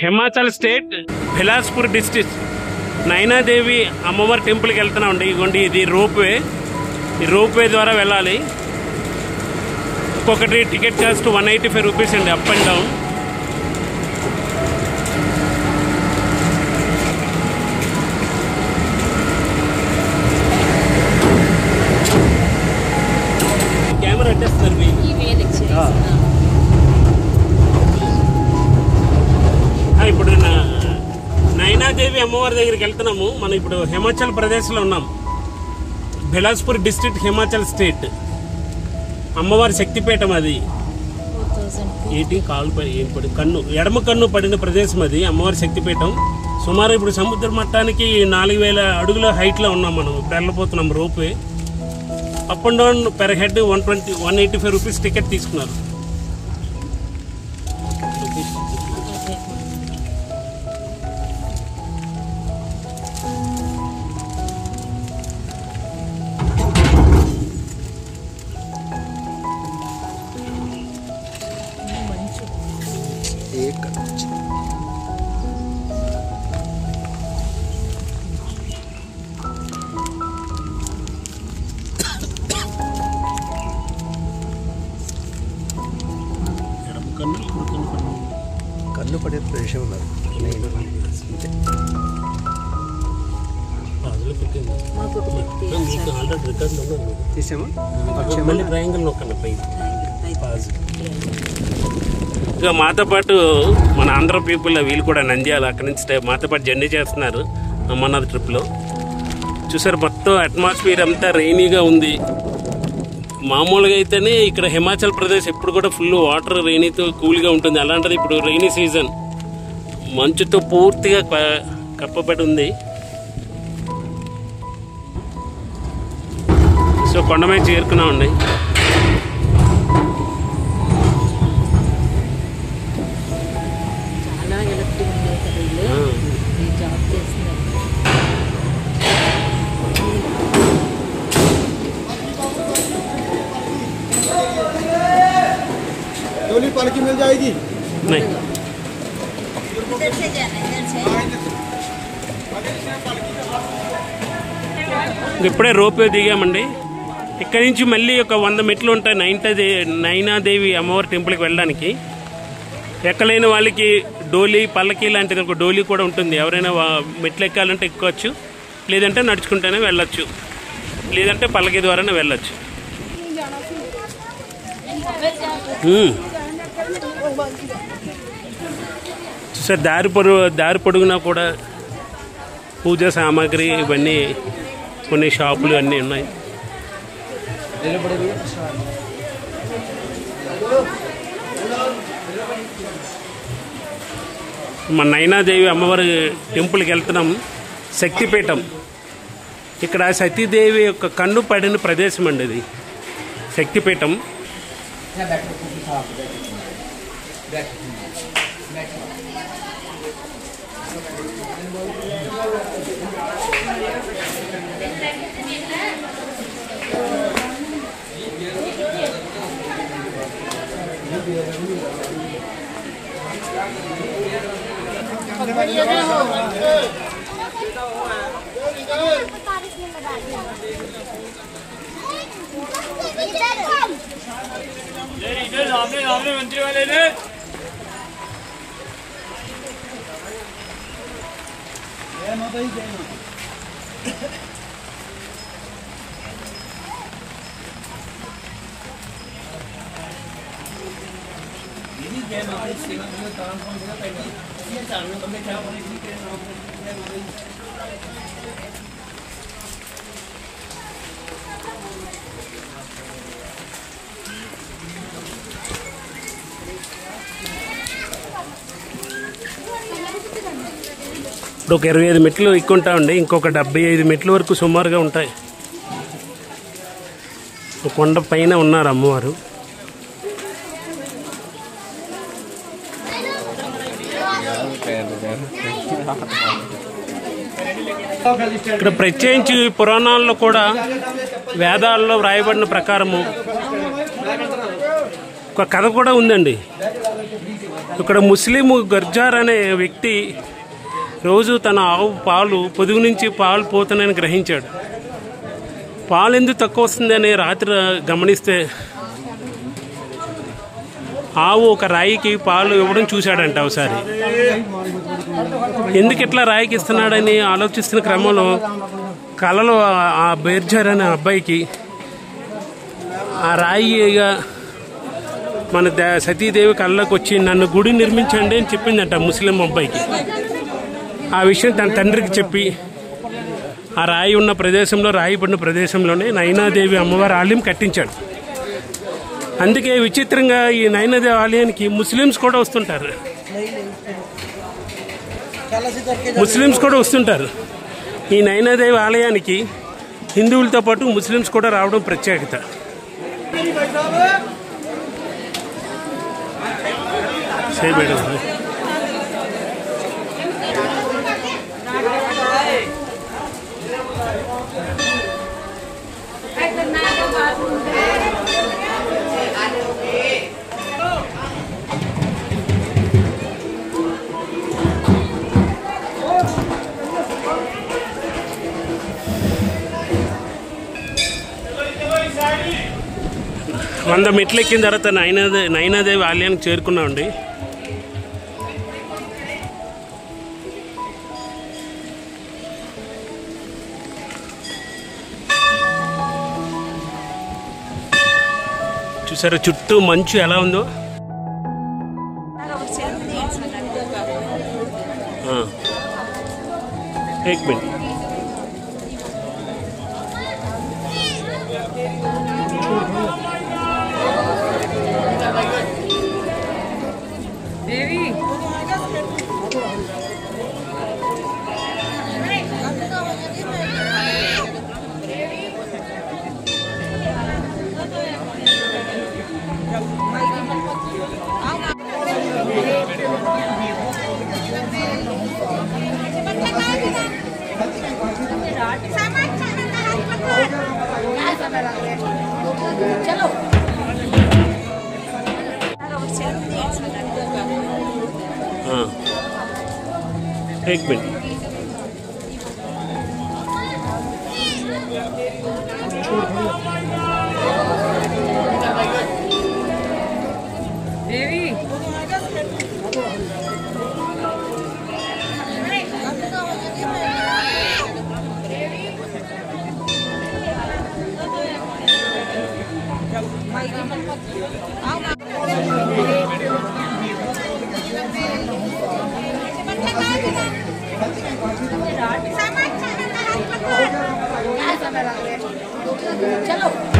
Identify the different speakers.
Speaker 1: Himachal state Bilaspur district Naina Devi అమ్మవారి టెంపుల్కి వెళ్తున్నామండి. ఇదిగోండి ఇది రోప్వే. ఈ రోప్వే ద్వారా వెళ్ళాలి. ఒక్కొక్కటి టికెట్ కాస్ట్ 185 రూపీస్ అండి, అప్ అండ్ డౌన్. కెమెరా అడ్డేస్తున్నారు ఇప్పుడు నైనాదేవి అమ్మవారి దగ్గరికి వెళ్తున్నాము. మనం ఇప్పుడు హిమాచల్ ప్రదేశ్లో ఉన్నాం. Bilaspur district, Himachal state. అమ్మవారి శక్తిపీఠం అది. కన్ను ఎడమ కన్ను పడిన ప్రదేశం అది, అమ్మవారి శక్తిపీఠం. సుమారు ఇప్పుడు సముద్ర మట్టానికి 4000 అడుగుల హైట్లో ఉన్నాం మనం. ఇప్పుడు వెళ్ళిపోతున్నాం ropeway. Up and down per head 185 rupees ticket తీసుకున్నారు.
Speaker 2: కన్ను పడే ప్రదేశం ఉన్నారు.
Speaker 1: ఇక మాతో పాటు మన ఆంధ్ర పీపుల్ వీళ్ళు కూడా నంద్యాల, అక్కడి నుంచి మాతో పాటు జర్నీ చేస్తున్నారు అమర్నాథ్ ట్రిప్లో. చూసారు మొత్తం అట్మాస్ఫియర్ అంతా రెయినీగా ఉంది. మామూలుగా అయితేనే ఇక్కడ హిమాచల్ ప్రదేశ్ ఎప్పుడు కూడా ఫుల్ వాటర్ రెయినీతో కూల్గా ఉంటుంది. అలాంటిది ఇప్పుడు రెయినీ సీజన్, మంచుతో పూర్తిగా కప్పబడి ఉంది. సో కొండమై చేరుకున్నామండి.
Speaker 2: पालकी मिल जाएगी
Speaker 1: नहीं। ఇప్పుడే రోప్వే దిగామండి. ఇక్కడి నుంచి మళ్ళీ ఒక 100 మెట్లు ఉంటాయి నైనాదేవి అమ్మవారి టెంపుల్కి వెళ్ళడానికి. ఎక్కలేని వాళ్ళకి డోలీ, పల్లకి లాంటిది ఒక డోలీ కూడా ఉంటుంది. ఎవరైనా మెట్లు ఎక్కాలంటే ఎక్కొచ్చు, లేదంటే నడుచుకుంటూనే వెళ్ళొచ్చు, లేదంటే పల్లకి ద్వారానే వెళ్ళొచ్చు. సార్ దారి పొడుగునా కూడా పూజా సామాగ్రి ఇవన్నీ కొన్ని షాపులు అన్నీ ఉన్నాయి. మన నైనాదేవి అమ్మవారి టెంపుల్కి వెళ్తున్నాం. శక్తిపీఠం. ఇక్కడ సతీదేవి యొక్క కన్ను పడిన ప్రదేశం అండి ఇది శక్తిపీఠం. मंत्री वाले ने ఇప్పుడు ఒక 25 మెట్లు ఎక్కుంటామండి. ఇంకొక 75 మెట్ల వరకు సుమారుగా ఉంటాయి. కొండ పైన ఉన్నారు అమ్మవారు. ఇక్కడ ప్రత్యేకించి పురాణాల్లో కూడా వేదాల్లో వ్రాయబడిన ప్రకారము ఒక కథ కూడా ఉందండి. ఇక్కడ ముస్లిం గర్జార్ అనే వ్యక్తి రోజు తన ఆవు పాలు పొదుగు నుంచి పాలు పోతానని గ్రహించాడు. పాలు ఎందుకు తక్కువ వస్తుందని రాత్రి గమనిస్తే ఆవు ఒక రాయికి పాలు ఇవ్వడం చూశాడంట. ఒకసారి ఎందుకు ఇట్లా రాయికి ఇస్తున్నాడని ఆలోచిస్తున్న క్రమంలో కలలో ఆ బేర్జర్ అనే అబ్బాయికి ఆ రాయిగా మన సతీదేవి కళ్ళకు వచ్చి నన్ను గుడి నిర్మించండి అని చెప్పిందంట ముస్లిం అబ్బాయికి. ఆ విషయం తన తండ్రికి చెప్పి ఆ రాయి ఉన్న ప్రదేశంలో, రాయి పడిన ప్రదేశంలోనే నైనాదేవి అమ్మవారి ఆలయం కట్టించాడు. అందుకే విచిత్రంగా ఈ నైనాదేవి ఆలయానికి ముస్లిమ్స్ కూడా వస్తుంటారు. ఈ నైనాదేవి ఆలయానికి హిందువులతో పాటు ముస్లిమ్స్ కూడా రావడం ప్రత్యేకత. వంద మెట్లు ఎక్కిన తర్వాత నైనాదేవి ఆలయానికి చేరుకున్నామండి. చూసారా చుట్టూ మంచు ఎలా ఉందో. एक मिनट
Speaker 3: चलो
Speaker 1: हाँ एक मिनट
Speaker 3: चलो